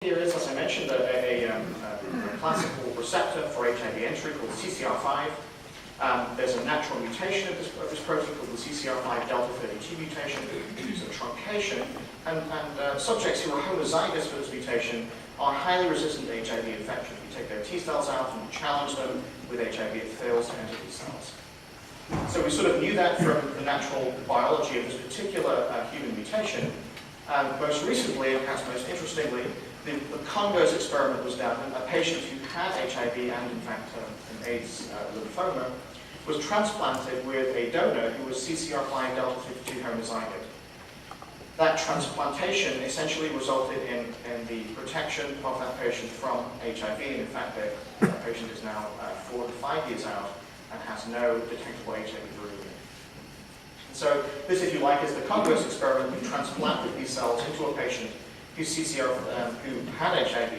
Here is, as I mentioned, a classical receptor for HIV entry called CCR5. There's a natural mutation of this protein called the CCR5 delta 32 mutation. It's a truncation, and subjects who are homozygous for this mutation are highly resistant to HIV infection. If you take their T cells out and you challenge them with HIV, it fails to enter these cells. So we sort of knew that from the natural biology of this particular human mutation. Most recently, and perhaps most interestingly, the Congos experiment was done. A patient who had HIV and, in fact, an AIDS lymphoma was transplanted with a donor who was CCR5 delta 52 homozygote. That transplantation essentially resulted in the protection of that patient from HIV. And in fact, the patient is now 4 to 5 years out and has no detectable HIV viremia. So this, if you like, is the Congos experiment. We transplanted these cells into a patient who had HIV,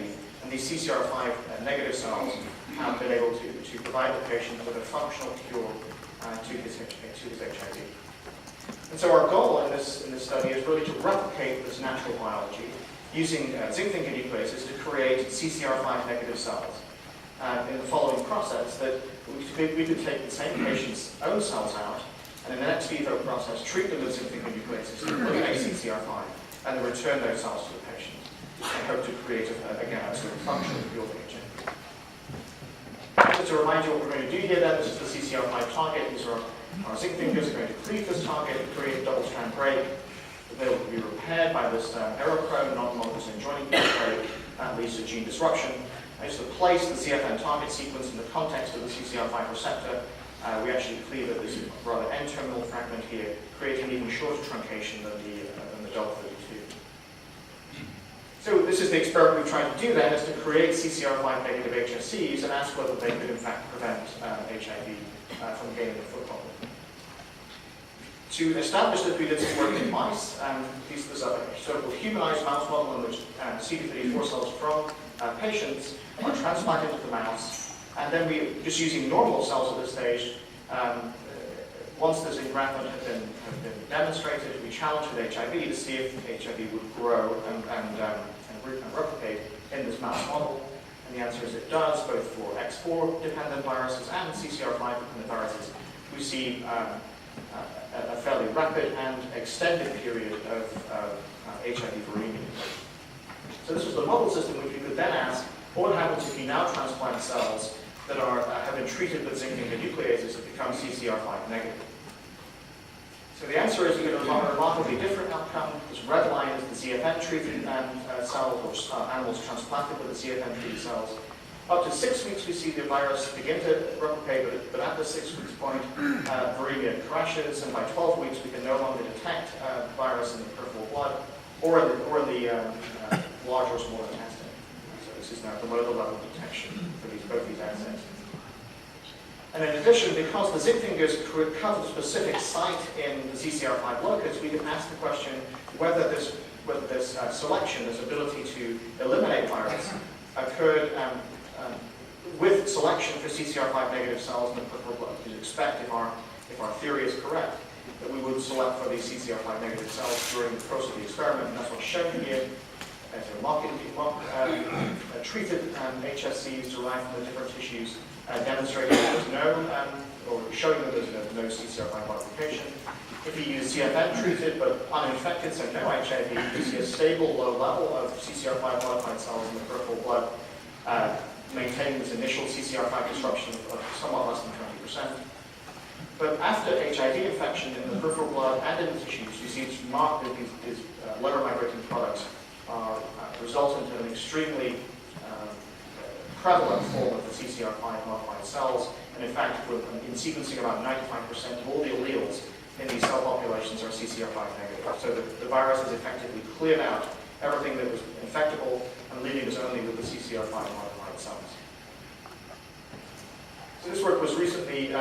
and these CCR5 negative cells have been able to provide the patient with a functional cure to his HIV. And so our goal in this study is really to replicate this natural biology using zinc finger nucleases to create CCR5 negative cells. In the following process, that we could take the same patient's own cells out, and in an ex vivo process, treat them with zinc finger nucleases to eliminate CCR5, and then return those cells to the patient, and hope to create, again, a sort of functional cure for HIV. Just to remind you what we're going to do here then, this is the CCR5 target. These are our zinc fingers are going to cleave this target, create a double-strand break. They will be repaired by this aerochrome, non-monoposine joining break. That leads to gene disruption. I used to place the CFN target sequence in the context of the CCR5 receptor. We actually cleave at this rather N-terminal fragment here, creating an even shorter truncation than the delta 32. So this is the experiment we've tried to do then, is to create CCR5 negative HSCs and ask whether they could in fact prevent HIV from gaining a foothold. To establish that we did some work in mice, this is a sort of humanized mouse model in which CD34 cells from patients are transplanted into the mouse, and then we, just using normal cells at this stage, once this engraftment had been demonstrated, we challenged with HIV to see if HIV would grow and replicate in this mouse model. And the answer is it does, both for X4-dependent viruses and CCR5-dependent viruses. We see a fairly rapid and extended period of HIV viremia. So this was the model system which we could then ask, what happens if you now transplant cells that have been treated with zinc finger nucleases that become CCR5 negative? So the answer is you get a remarkably different outcome. This red line is the ZFN-treated cells, or animals transplanted with the ZFN-treated cells. Up to 6 weeks, we see the virus begin to replicate, but at the 6 weeks point, viremia crashes, and by 12 weeks, we can no longer detect virus in the peripheral blood or in the large or small intestine. So this is now below the level of detection for both these assays. And in addition, because the zinc fingers cover a specific site in the CCR5 locus, we can ask the question whether this selection, this ability to eliminate virus, occurred with selection for CCR5 negative cells in the peripheral blood. You'd expect, if our theory is correct, that we would select for these CCR5 negative cells during the course of the experiment, and that's what's shown here. As a treated HSCs derived from the different tissues, demonstrating that there's or showing that there's no CCR5 modification. If you use CFN treated but uninfected, so no HIV, you see a stable low level of CCR5 modified cells in the peripheral blood, maintaining this initial CCR5 disruption of somewhat less than 20%. But after HIV infection in the peripheral blood and in the tissues, you see it's marked that these lower migrating products result into an extremely prevalent form of the CCR5 modified cells. And in fact, in sequencing, about 95% of all the alleles in these cell populations are CCR5 negative. So the virus has effectively cleared out everything that was infectable and leaving us only with the CCR5 modified cells. So this work was recently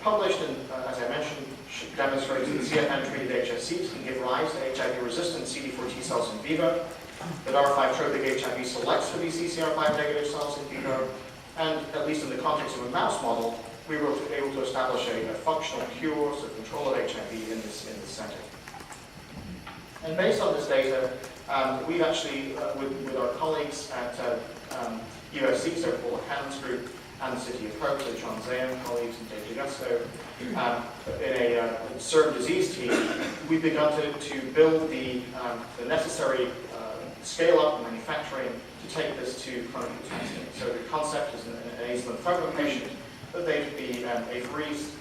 published, and as I mentioned, demonstrates that CFN-treated HSCs can give rise to HIV-resistant CD4 T cells in vivo, that R5-tropic HIV selects for these CCR5 negative cells in vivo, and at least in the context of a mouse model, we were able to establish a functional cure, so control of HIV in this setting. And based on this data, we've actually, with our colleagues at USC, so Paul Cannon's group, and the City of Hope, so John Zayan, colleagues, and Dave D'Augusto, in a CERM disease team, we've begun to build the necessary scale-up and manufacturing to take this to clinical testing. So the concept is an nasal lymphoma patient, that they'd be apheresed.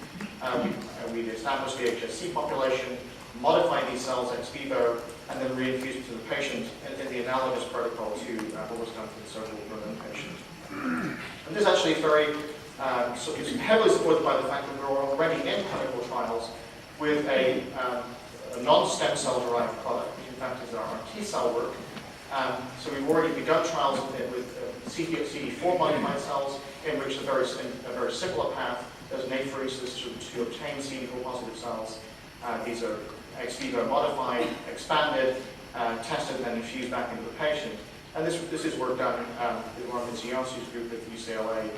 We'd establish the HSC population, modify these cells ex vivo, and then reinfuse it to the patient in the analogous protocol to what was done for the cerebral Berlin patient. And this actually is very it's heavily supported by the fact that we're already in clinical trials with a non-stem cell derived product, which in fact is our T-cell work. So we've already begun trials with CD4 modified cells, in which a very simple path. There's an apheresis to obtain CD4 positive cells. These are ex vivo modified, expanded, tested, and then infused back into the patient. And this is work done with Ron Vinciansi's group at UCLA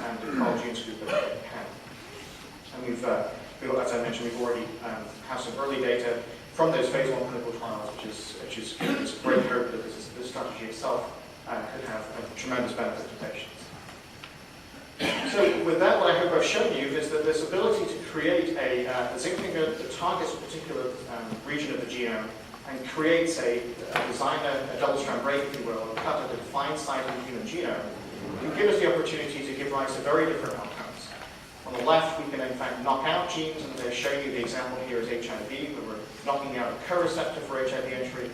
and Carl June's group at Penn. And we've, as I mentioned, we've already have some early data from those phase 1 clinical trials, which is giving us great hope that this strategy itself could have a tremendous benefit to patients. So with that, what I hope I've shown you is that this ability to create a zinc finger that targets a particular region of the genome and creates a double-strand break, if you will, and cut at a defined site in the human genome, can give us the opportunity to give rise to very different outcomes. On the left, we can in fact knock out genes, and they show you the example here is HIV, where we're knocking out a co-receptor for HIV entry.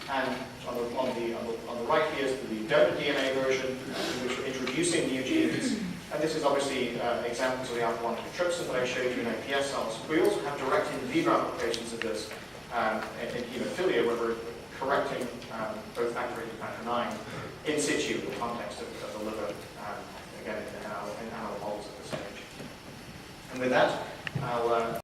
And on the right here is the donor DNA version, in which we're introducing new genes. And this is obviously examples of the alpha-1 antitrypsin that I showed you in APS cells. We also have direct in vivo applications of this in hemophilia, where we're correcting both factor VIII and factor IX in situ in the context of the liver, again, in animal models at this stage. And with that, I'll